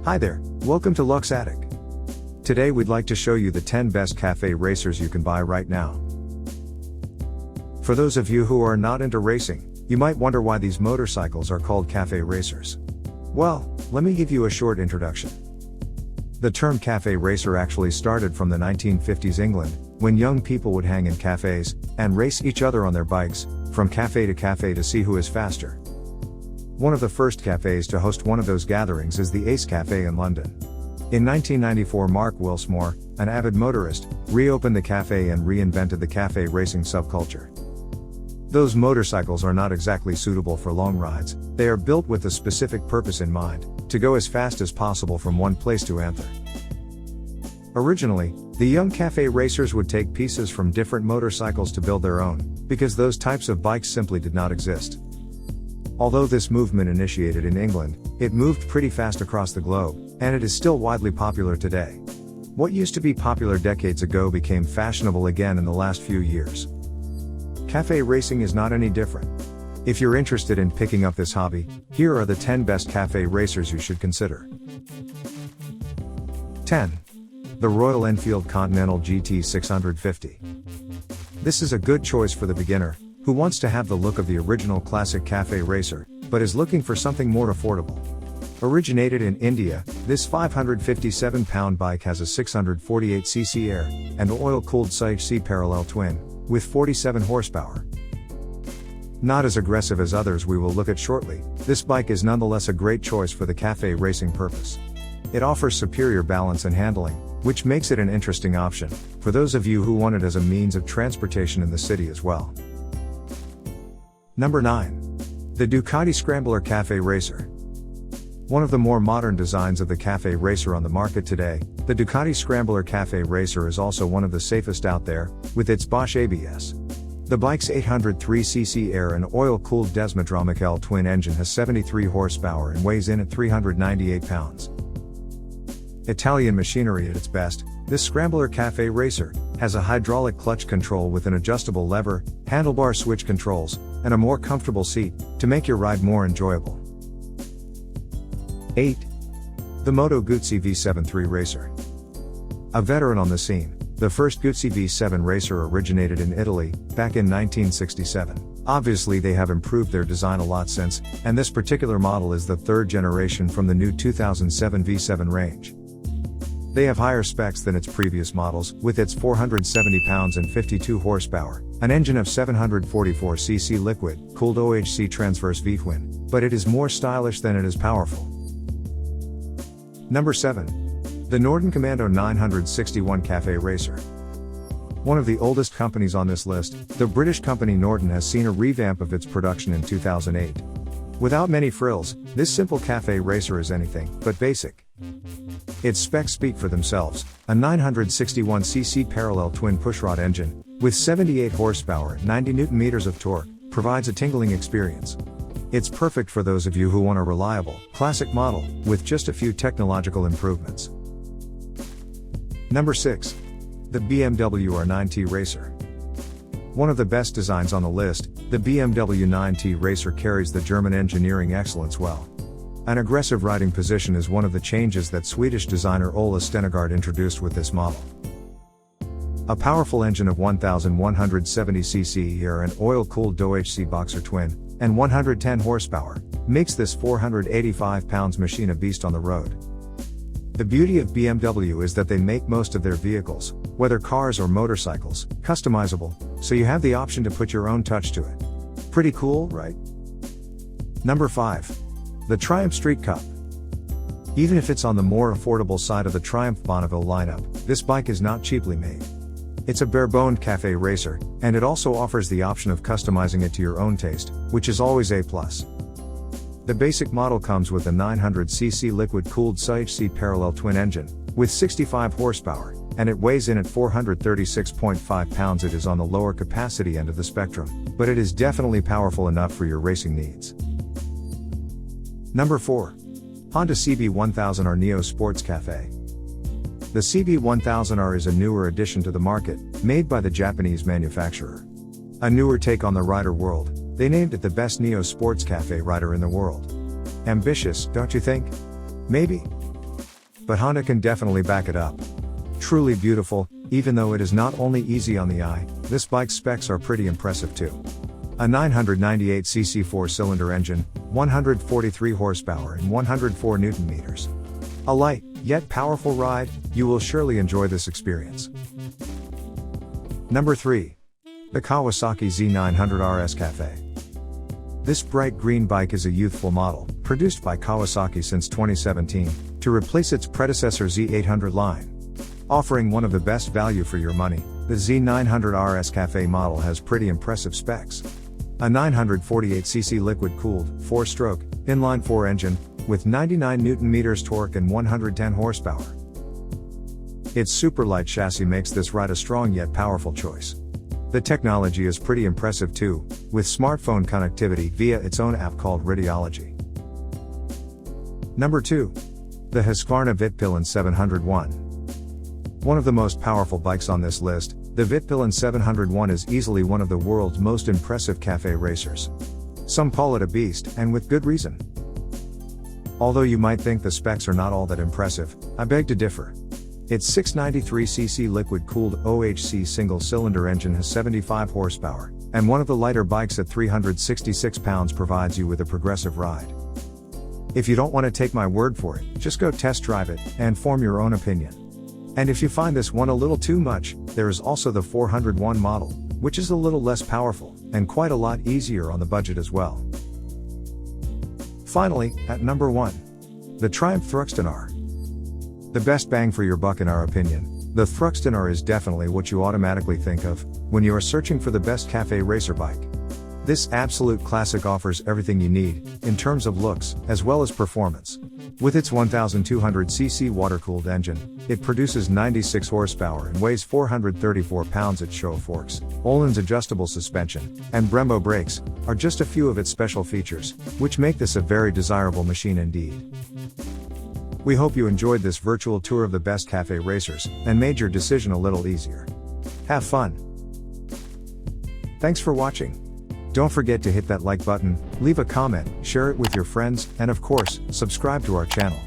Hi there, welcome to Lux Attic. Today we'd like to show you the 10 best cafe racers you can buy right now. For those of you who are not into racing, you might wonder why these motorcycles are called cafe racers. Well, let me give you a short introduction. The term cafe racer actually started from the 1950s England, when young people would hang in cafes, and race each other on their bikes, from cafe to see who is faster. One of the first cafes to host one of those gatherings is the Ace Cafe in London. In 1994, Mark Wilsmore, an avid motorist, reopened the cafe and reinvented the cafe racing subculture. Those motorcycles are not exactly suitable for long rides, they are built with a specific purpose in mind, to go as fast as possible from one place to another. Originally, the young cafe racers would take pieces from different motorcycles to build their own, because those types of bikes simply did not exist. Although this movement initiated in England, it moved pretty fast across the globe, and it is still widely popular today. What used to be popular decades ago became fashionable again in the last few years. Cafe racing is not any different. If you're interested in picking up this hobby, here are the 10 best cafe racers you should consider. 10. The Royal Enfield Continental GT 650. This is a good choice for the beginner, who wants to have the look of the original classic cafe racer, but is looking for something more affordable. Originated in India, this 557-pound bike has a 648cc air and oil-cooled CHC parallel twin, with 47 horsepower. Not as aggressive as others we will look at shortly, this bike is nonetheless a great choice for the cafe racing purpose. It offers superior balance and handling, which makes it an interesting option for those of you who want it as a means of transportation in the city as well. Number 9. The Ducati Scrambler Cafe Racer. One of the more modern designs of the cafe racer on the market today, the Ducati Scrambler Cafe Racer is also one of the safest out there, with its Bosch ABS. The bike's 803cc air and oil-cooled Desmodromic twin engine has 73 horsepower and weighs in at 398 pounds. Italian machinery at its best, this Scrambler Cafe Racer has a hydraulic clutch control with an adjustable lever, handlebar switch controls, and a more comfortable seat, to make your ride more enjoyable. 8. The Moto Guzzi V7 3 Racer. A veteran on the scene, the first Guzzi V7 Racer originated in Italy, back in 1967. Obviously they have improved their design a lot since, and this particular model is the third generation from the new 2007 V7 range. They have higher specs than its previous models, with its 470 pounds and 52 horsepower, an engine of 744cc liquid-cooled OHC transverse V-twin, but it is more stylish than it is powerful. Number 7. The Norton Commando 961 Cafe Racer. One of the oldest companies on this list, the British company Norton has seen a revamp of its production in 2008. Without many frills, this simple cafe racer is anything but basic. Its specs speak for themselves, a 961cc parallel twin pushrod engine, with 78 horsepower and 90 Nm of torque, provides a tingling experience. It's perfect for those of you who want a reliable, classic model, with just a few technological improvements. Number 6. The BMW R9T Racer. One of the best designs on the list, the BMW R9T Racer carries the German engineering excellence well. An aggressive riding position is one of the changes that Swedish designer Ola Stenegard introduced with this model. A powerful engine of 1170cc air and oil-cooled OHC boxer twin, and 110 horsepower, makes this 485 pounds machine a beast on the road. The beauty of BMW is that they make most of their vehicles, whether cars or motorcycles, customizable, so you have the option to put your own touch to it. Pretty cool, right? Number 5. The Triumph Street Cup. Even if it's on the more affordable side of the Triumph Bonneville lineup, this bike is not cheaply made. It's a bare-boned cafe racer, and it also offers the option of customizing it to your own taste, which is always a plus. The basic model comes with a 900cc liquid-cooled CHC parallel twin engine, with 65 horsepower, and it weighs in at 436.5 pounds. It is on the lower capacity end of the spectrum, but it is definitely powerful enough for your racing needs. Number 4. Honda CB1000R Neo Sports Cafe. The CB1000R is a newer addition to the market, made by the Japanese manufacturer. A newer take on the rider world, they named it the best Neo Sports Cafe rider in the world. Ambitious, don't you think? Maybe. but Honda can definitely back it up. Truly beautiful, even though it is not only easy on the eye, this bike's specs are pretty impressive too. A 998cc 4-cylinder engine, 143 horsepower and 104 Nm. A light, yet powerful ride, you will surely enjoy this experience. Number 3. The Kawasaki Z900 RS Cafe. This bright green bike is a youthful model, produced by Kawasaki since 2017, to replace its predecessor Z800 line. Offering one of the best value for your money, the Z900 RS Cafe model has pretty impressive specs. A 948cc liquid-cooled, 4-stroke, inline-4 engine, with 99 Nm torque and 110 horsepower. Its super light chassis makes this ride a strong yet powerful choice. The technology is pretty impressive too, with smartphone connectivity via its own app called Radiology. Number 2. The Husqvarna Vitpilen 701. One of the most powerful bikes on this list, the Vitpilen 701 is easily one of the world's most impressive cafe racers. Some call it a beast, and with good reason. Although you might think the specs are not all that impressive, I beg to differ. Its 693cc liquid-cooled OHC single-cylinder engine has 75 horsepower, and one of the lighter bikes at 366 pounds provides you with a progressive ride. If you don't want to take my word for it, just go test drive it, and form your own opinion. And if you find this one a little too much, there is also the 401 model, which is a little less powerful, and quite a lot easier on the budget as well. Finally, at number 1. The Triumph Thruxton R. The best bang for your buck in our opinion, the Thruxton R is definitely what you automatically think of when you are searching for the best cafe racer bike. This absolute classic offers everything you need, in terms of looks, as well as performance. With its 1200cc water-cooled engine, it produces 96 horsepower and weighs 434 pounds. Its show forks, Öhlins adjustable suspension, and Brembo brakes, are just a few of its special features, which make this a very desirable machine indeed. We hope you enjoyed this virtual tour of the best cafe racers, and made your decision a little easier. Have fun! Thanks for watching. Don't forget to hit that like button, leave a comment, share it with your friends, and of course, subscribe to our channel.